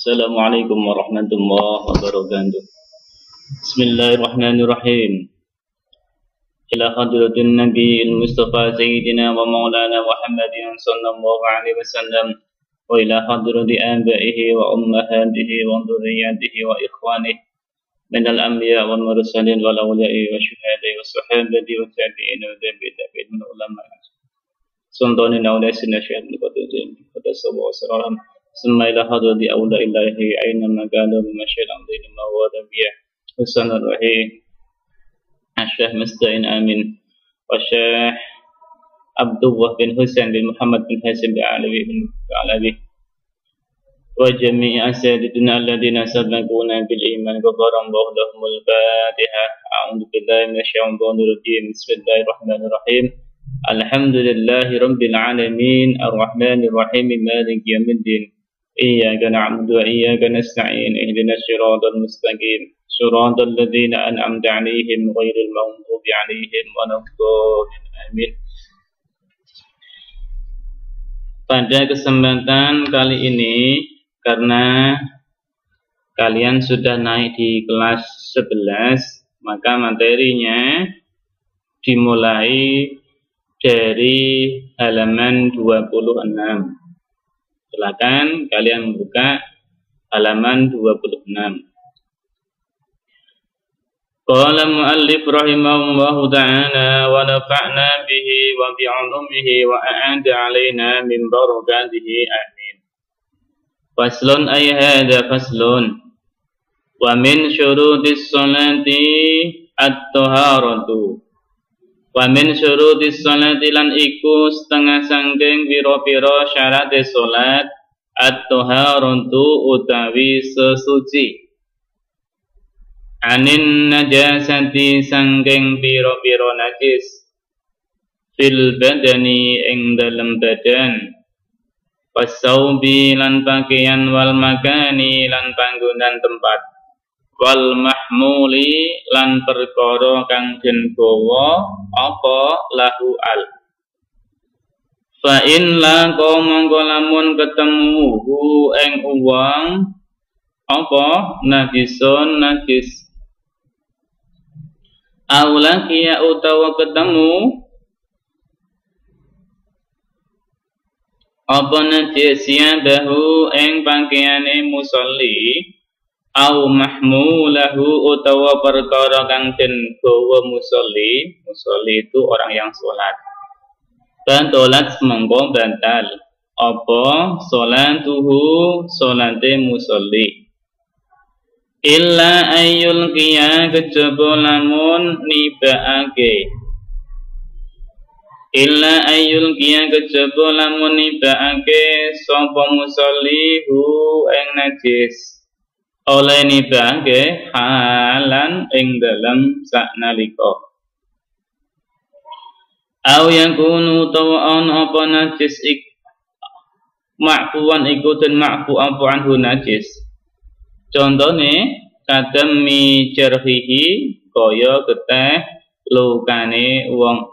Assalamualaikum warahmatullahi wabarakatuh. Bismillahirrahmanirrahim. Ila hadratin Nabiyil Mustafa Sayyidina wa Maulana Muhammadin sallallahu alaihi wasallam wa ila hadrati abaihi wa ummahatihi wa dhurriyyatihi wa ikhwanihi minal anbiya wal mursalin wal awliya'i wa syuhada'i wa sahabati wa tabi'in wa tabi'in min ulama. Suntanin awliyasin syahid qadajin pada sebuah seralam. ثم إلى حضرة أولى إليه أينما كانوا بمشهد عظيم ما هو نبيه حسن الرحيم الشيخ مستعين آمين والشيخ عبد الله بن حسين بن محمد بن حسين بعلوي وجميع أساتذتنا الذين سبقونا بالإيمان غفر الله لهم الفاتحة أعوذ بالله من الشيطان الرجيم بسم الله الرحمن الرحيم الحمد لله رب العالمين الرحمن الرحيم مالك يوم الدين إياك نعبد وإياك نستعين اهدنا الصراط المستقيم صراط الذين أنعمت عليهم غير المغضوب عليهم ولا الضالين آمين. Pada kesempatan kali ini, karena kalian sudah naik di kelas 11, maka materinya dimulai dari halaman 26. Silakan kalian membuka halaman 26. Qala muallif rahimahullahu ta'ala wa nafa'na bihi wa bi'ulumihi wa a'ada alaina min barakatihi amin. Faslun ay hadha faslun wa min syurutis salati at-taharatu wa min syurutis sholati lan iku setengah sangking pira-pira syarat salat at-taharatu utawi sesuci anin najasati sangking pira-pira najis fil badani ing dalem badan wasaubi lan pakaian wal makani lan panggonan tempat wal mahmuli lan perkara kang den gawa apa lahu al fa in la mongko lamun ketemu hu ing uwang apa najisun najis aula kia utawa ketemu apa najis ya bahu ing pakaiane musolli au mahmulahu utawa perkara kang den gawa musolli. Musolli itu orang yang sholat. Bantolat mongko bantal apa sholatuhu sholate musolli illa ayyul qiya kejaba lamun nibaake illa ayyul qiya kejaba lamun nibaake sapa musolli hu ing najis oleh nibahke halan ing dalam saknalika au yakunu tawa'an apa najis ma'fuwan iku den ma'fu apa anhu najis contone kademi jarhihi kaya geteh lukane wong.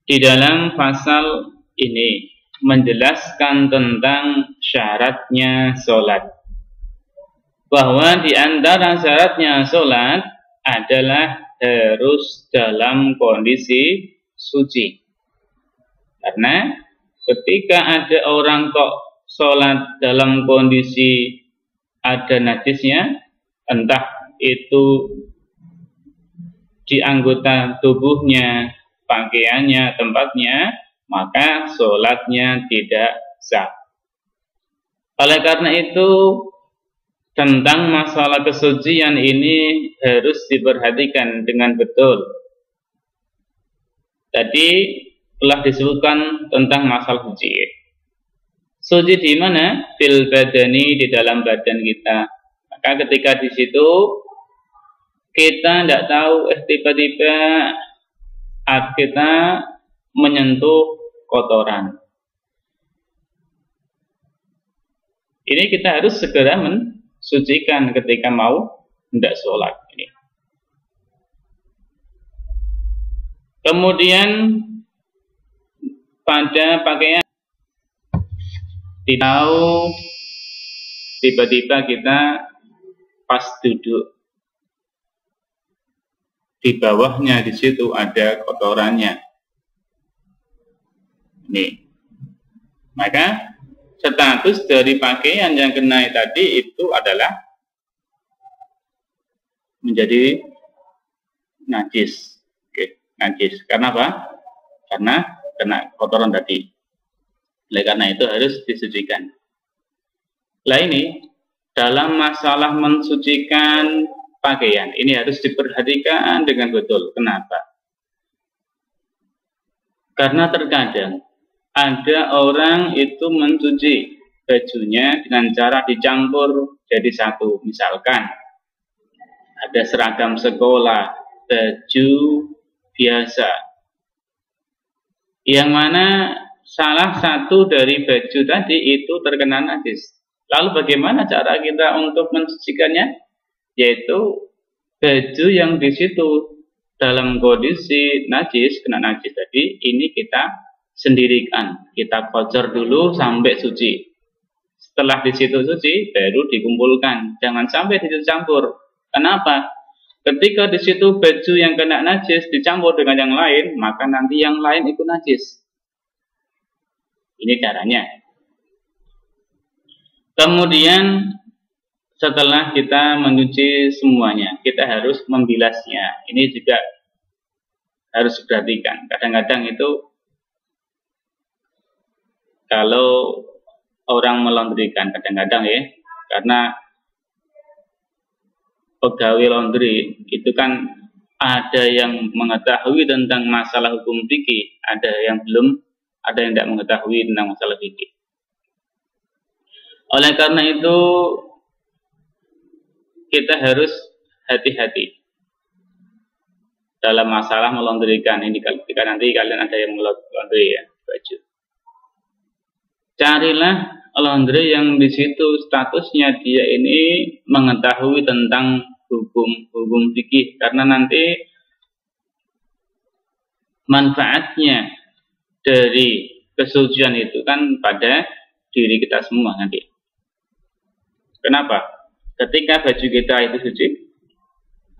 Di dalam pasal ini menjelaskan tentang syaratnya sholat, bahwa di antara syaratnya sholat adalah harus dalam kondisi suci. Karena ketika ada orang kok sholat dalam kondisi ada najisnya, entah itu di anggota tubuhnya, pakaiannya, tempatnya, maka sholatnya tidak sah. Oleh karena itu, tentang masalah kesucian ini harus diperhatikan dengan betul. Tadi telah disebutkan tentang masalah suci. Suci di mana? Fil badani, di dalam badan kita. Maka ketika di situ kita tidak tahu, tiba-tiba kita menyentuh kotoran. Ini kita harus segera mensucikan ketika mau hendak sholat. Ini. Kemudian pada pakaian Tidak tahu tiba-tiba kita pas duduk di bawahnya di situ ada kotorannya. Nih, maka status dari pakaian yang kena tadi itu adalah menjadi najis. Oke, najis. Karena apa? Karena kena kotoran tadi. Oleh karena itu harus disucikan. Lah ini dalam masalah mensucikan pakaian ini harus diperhatikan dengan betul. Kenapa? Karena terkadang ada orang itu mencuci bajunya dengan cara dicampur jadi satu. Misalkan ada seragam sekolah, baju biasa, yang mana salah satu dari baju tadi itu terkena najis. Lalu bagaimana cara kita untuk mensucikannya? Yaitu baju yang di situ dalam kondisi najis, kena najis tadi, ini kita sendirikan, kita kocor dulu sampai suci. Setelah di situ suci, baru dikumpulkan. Jangan sampai dicampur. Kenapa? Ketika di situ baju yang kena najis dicampur dengan yang lain, maka nanti yang lain ikut najis. Ini caranya. Kemudian setelah kita mencuci semuanya, kita harus membilasnya. Ini juga harus diperhatikan. Kadang-kadang itu kalau orang melondrikan, kadang-kadang ya, karena pegawai laundry itu kan ada yang mengetahui tentang masalah hukum fikih, ada yang belum, ada yang tidak mengetahui tentang masalah fikih. Oleh karena itu kita harus hati-hati dalam masalah melondrikan ini. Ketika nanti kalian ada yang melondri ya baju, carilah laundry yang di situ statusnya dia ini mengetahui tentang hukum fikih, karena nanti manfaatnya dari kesucian itu kan pada diri kita semua nanti. Kenapa? Ketika baju kita itu suci,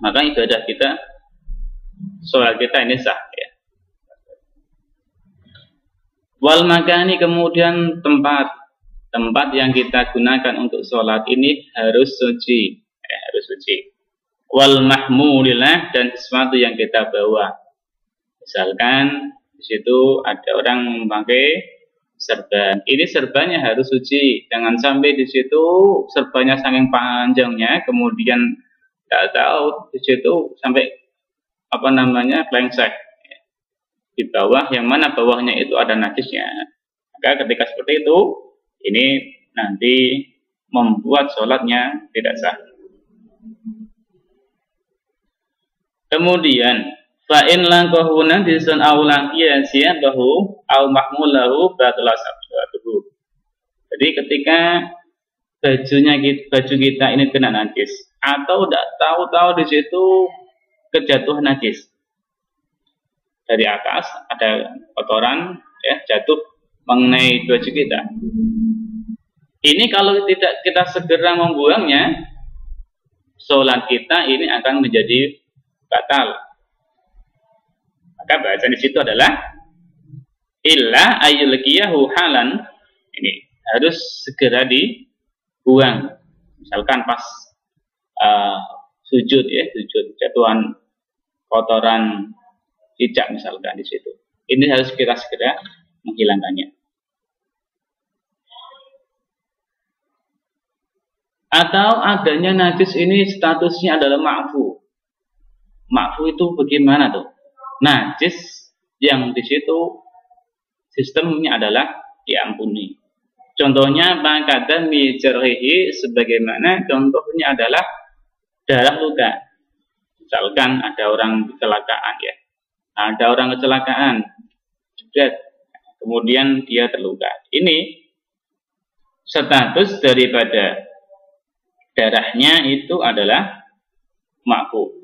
maka ibadah kita, sholat kita ini sah ya. Wal makani, kemudian tempat yang kita gunakan untuk sholat ini harus suci ya, harus suci. Wal mahmulillah, dan sesuatu yang kita bawa. Misalkan di situ ada orang memakai serban, ini serbannya harus suci. Jangan sampai di situ serbannya saking panjangnya, kemudian tidak tahu di situ sampai apa namanya klengsek di bawah, yang mana bawahnya itu ada najisnya. Maka ketika seperti itu, ini nanti membuat sholatnya tidak sah. Kemudian fa'in langkahu najisun awlang iyasiyatahu aw mahmulahu batalah sabtuhu. Jadi ketika baju kita ini kena najis, atau tidak tahu-tahu di situ kejatuhan najis dari atas, ada kotoran ya jatuh mengenai baju kita. Ini kalau tidak kita segera membuangnya, sholat kita ini akan menjadi batal. Maka bahasa di situ adalah illa ayyulqiyahu halan, ini harus segera dibuang. Misalkan pas sujud ya, sujud jatuhan kotoran cicak misalkan di situ, ini harus kita segera menghilangkannya. Atau adanya najis ini statusnya adalah ma'fu. Ma'fu itu bagaimana tuh? Najis yang di situ sistemnya adalah diampuni. Contohnya bangkatan mijarhihi, sebagaimana contohnya adalah darah luka. Misalkan ada orang kecelakaan ya, ada orang kecelakaan, kemudian dia terluka. Ini status daripada darahnya itu adalah ma'fu.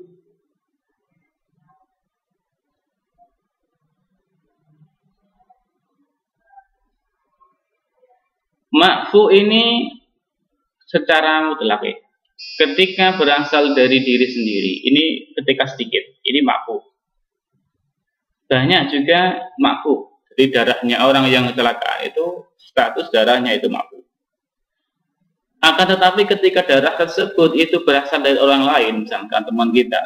Ma'fu ini secara mutlak ya. Ketika berasal dari diri sendiri, ini ketika sedikit, ini ma'fu. Banyak juga ma'fu. Jadi darahnya orang yang kecelakaan itu, status darahnya itu ma'fu. Akan tetapi ketika darah tersebut itu berasal dari orang lain, misalkan teman kita,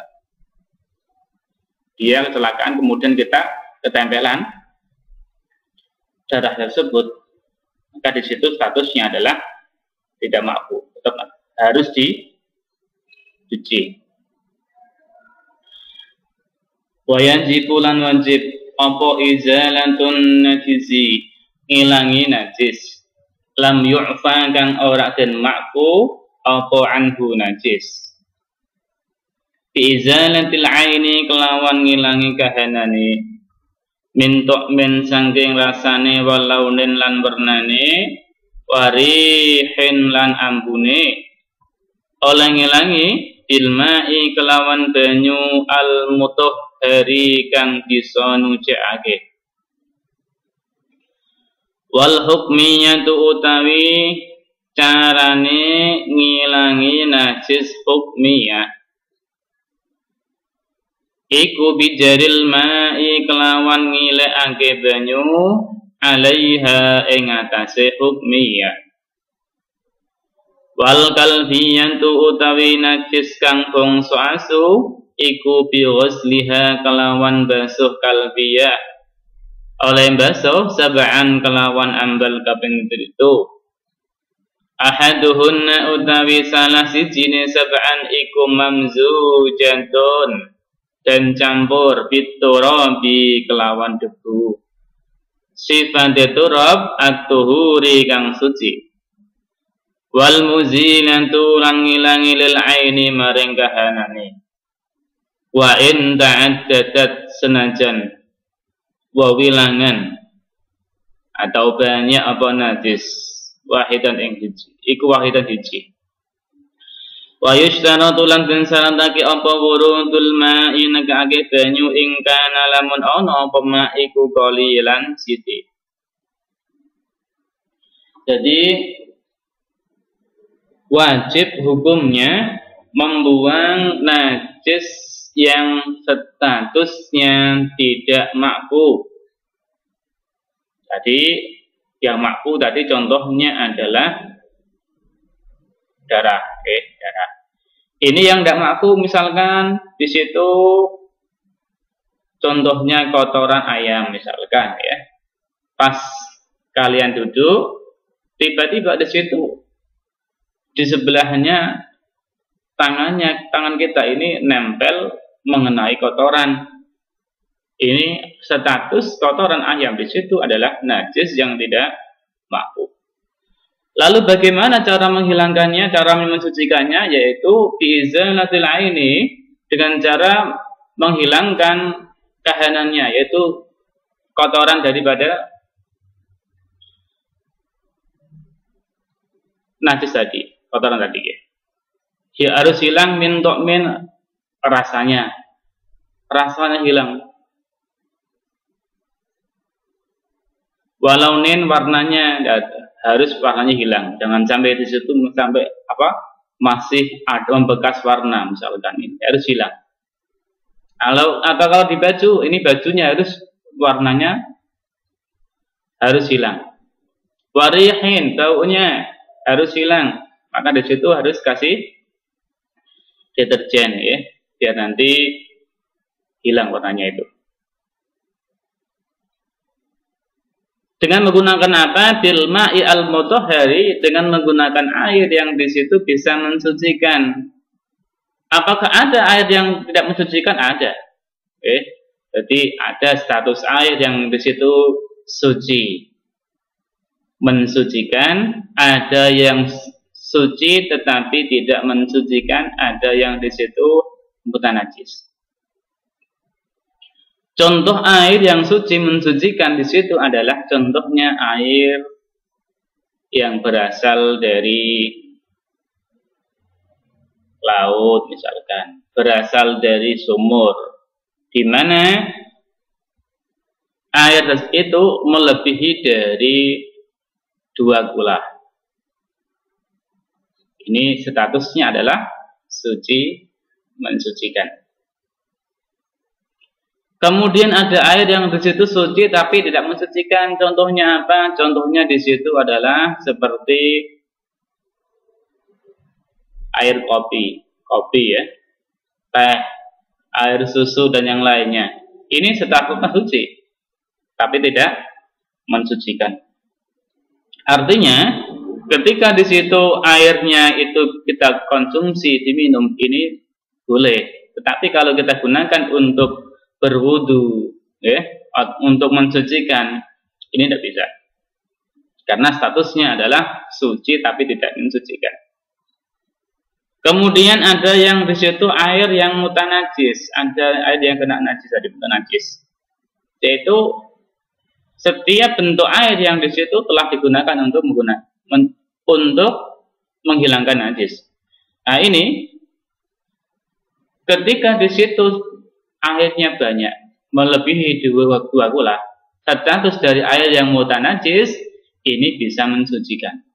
dia kecelakaan kemudian kita ketempelan darah tersebut, maka di situ statusnya adalah tidak ma'fu, tetap harus dicuci. Wa yajibu lan wajib apa izalatun najisi, ngilangi najis, lam yu'fa kang ora den ma'fu apa anhu najis. Bi izalatil aini kelawan ngilangi kahanane, min tu'min sangking rasane walaunin lan wernane, warihin lan ambune, oleh ngilangi bilma'i kelawan banyu al mutahhari kang bisa nucekake. Wal hukmiyatu utawi carane ngilangi najis hukmiyah iku bijaril ma'i kelawan ngilekake banyu alaiha ing atase hukmiyah. Wal kalbiyatu utawi najis kang bangsa asu iku bi ghusliha kelawan basuh kalbiyah, oleh basuh sab'an kelawan ambal kaping 7. Ahaduhunna utawi salah sijine sab'an iku mamzujatun dan campur biturabi kelawan debu. Sifat turab at-tuhuri kang suci. Wal muzilatu lan ngilangi lil aini maring kahanane. Wa in ta'addadat senajan wawilangan atau banyak apa najis wahidan ing hiji iku wahidan hiji. Wa yustaratu lan den syaratake apa wurudul ma'i nekake banyu ing kana lamun ana apa ma iku qalilan sithik. Jadi wajib hukumnya membuang najis yang statusnya tidak ma'fu. Jadi yang ma'fu tadi contohnya adalah darah, darah. Ini yang tidak ma'fu misalkan di situ contohnya kotoran ayam misalkan ya. Pas kalian duduk, tiba-tiba di situ di sebelahnya tangan kita ini nempel mengenai kotoran. Ini status kotoran ayam di situ adalah najis yang tidak ma'fu. Lalu bagaimana cara menghilangkannya, cara mensucikannya, yaitu biizalatil aini, dengan cara menghilangkan kahanannya, yaitu kotoran daripada najis tadi, kotoran tadi ya. Dia harus hilang min tu'min rasanya hilang. Walaunin warnanya harus warnanya hilang. Jangan sampai di situ sampai apa? Masih ada bekas warna misalkan ini harus hilang. Atau kalau di baju, ini bajunya harus warnanya harus hilang. Warihin baunya harus hilang. Maka di situ harus kasih deterjen ya, biar nanti hilang warnanya itu. Dengan menggunakan apa? Bil ma'i al mutahhari, dengan menggunakan air yang di situ bisa mensucikan. Apakah ada air yang tidak mensucikan? Ada. Jadi ada status air yang di situ suci, mensucikan, ada yang suci tetapi tidak mensucikan, ada yang di situ bukan najis. Contoh air yang suci mensucikan di situ adalah contohnya air yang berasal dari laut misalkan, berasal dari sumur, di mana air itu melebihi dari 2 kula. Ini statusnya adalah suci, mensucikan. Kemudian ada air yang di situ suci tapi tidak mensucikan. Contohnya apa? Contohnya di situ adalah seperti air kopi ya, teh, air susu dan yang lainnya. Ini statusnya suci, tapi tidak mensucikan. Artinya, ketika di situ airnya itu kita konsumsi, diminum, ini boleh. Tetapi kalau kita gunakan untuk berwudu, ya, untuk mensucikan, ini tidak bisa. Karena statusnya adalah suci tapi tidak mensucikan. Kemudian ada yang di situ air yang mutanajis, ada air yang kena najis, ada mutanajis. Yaitu setiap bentuk air yang di situ telah digunakan untuk menghilangkan najis. Nah ini, ketika di situ airnya banyak, melebihi 2 kula, status dari air yang mutanajis ini bisa mensucikan.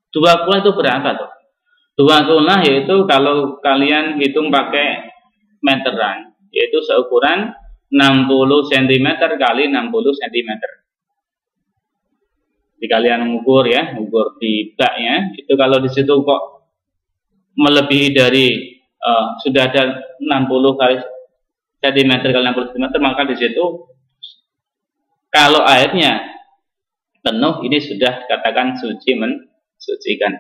2 kula itu berapa tuh? 2 kula yaitu kalau kalian hitung pakai meteran, yaitu seukuran 60 cm kali 60 cm. Jadi kalian mengukur ya, mengukur di baknya, itu kalau di situ kok melebihi dari sudah ada 60 kali cm kali 60 cm, maka di situ kalau airnya penuh ini sudah katakan suci, mensucikan.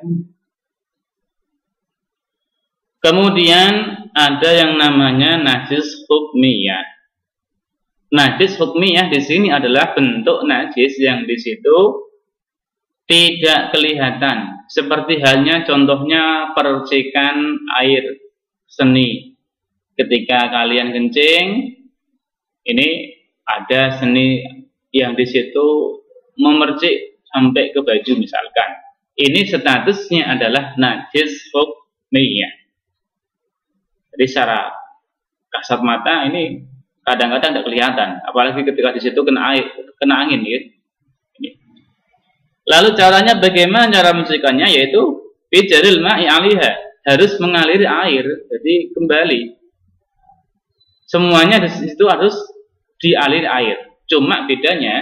Kemudian ada yang namanya najis hukmiyah. Najis hukmiyah di sini adalah bentuk najis yang di situ tidak kelihatan, seperti halnya contohnya percikan air seni. Ketika kalian kencing, ini ada seni yang di situ memercik sampai ke baju misalkan. Ini statusnya adalah najis hukmiyah. Jadi secara kasat mata ini kadang-kadang tidak kelihatan, apalagi ketika di situ kena air, kena angin, gitu. Lalu caranya bagaimana cara mensucikannya? Yaitu bijaril ma'i 'alaiha, harus mengaliri air, jadi kembali. Semuanya di situ harus dialiri air. Cuma bedanya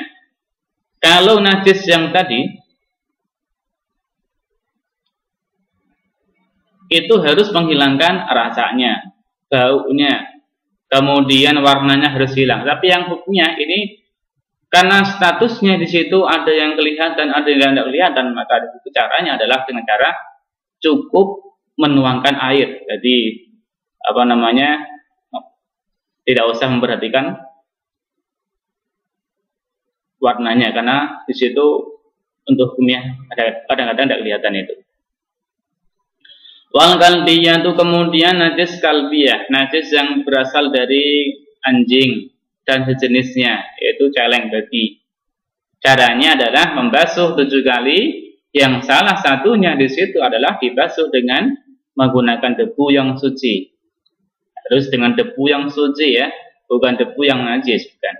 kalau najis yang tadi itu harus menghilangkan rasanya, baunya, kemudian warnanya harus hilang. Tapi yang hukumnya ini karena statusnya di situ ada yang kelihatan, ada yang tidak kelihatan, maka itu caranya adalah dengan cara cukup menuangkan air. Jadi apa namanya, tidak usah memperhatikan warnanya karena di situ untuk hukumnya kadang-kadang tidak kelihatan itu. Wal kalbiyah itu kemudian najis kalbiyah, najis yang berasal dari anjing dan sejenisnya, yaitu celeng babi. Caranya adalah membasuh 7 kali, yang salah satunya di situ adalah dibasuh dengan menggunakan debu yang suci. Terus dengan debu yang suci ya, bukan debu yang najis, bukan.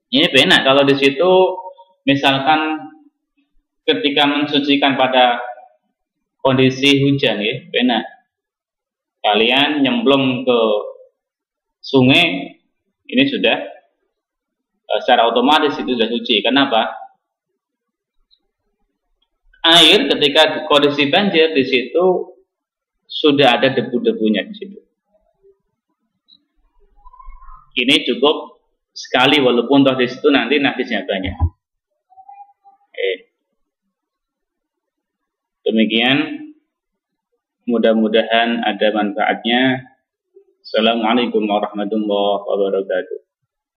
Ini benar kalau di situ misalkan ketika mensucikan pada kondisi hujan ya, benar. Kalian nyemplung ke sungai, ini sudah secara otomatis itu sudah suci. Kenapa? Air ketika kondisi banjir di situ sudah ada debu-debunya di situ. Ini cukup sekali walaupun toh di situ nanti najisnya banyak. Demikian, mudah-mudahan ada manfaatnya. Assalamualaikum warahmatullahi wabarakatuh.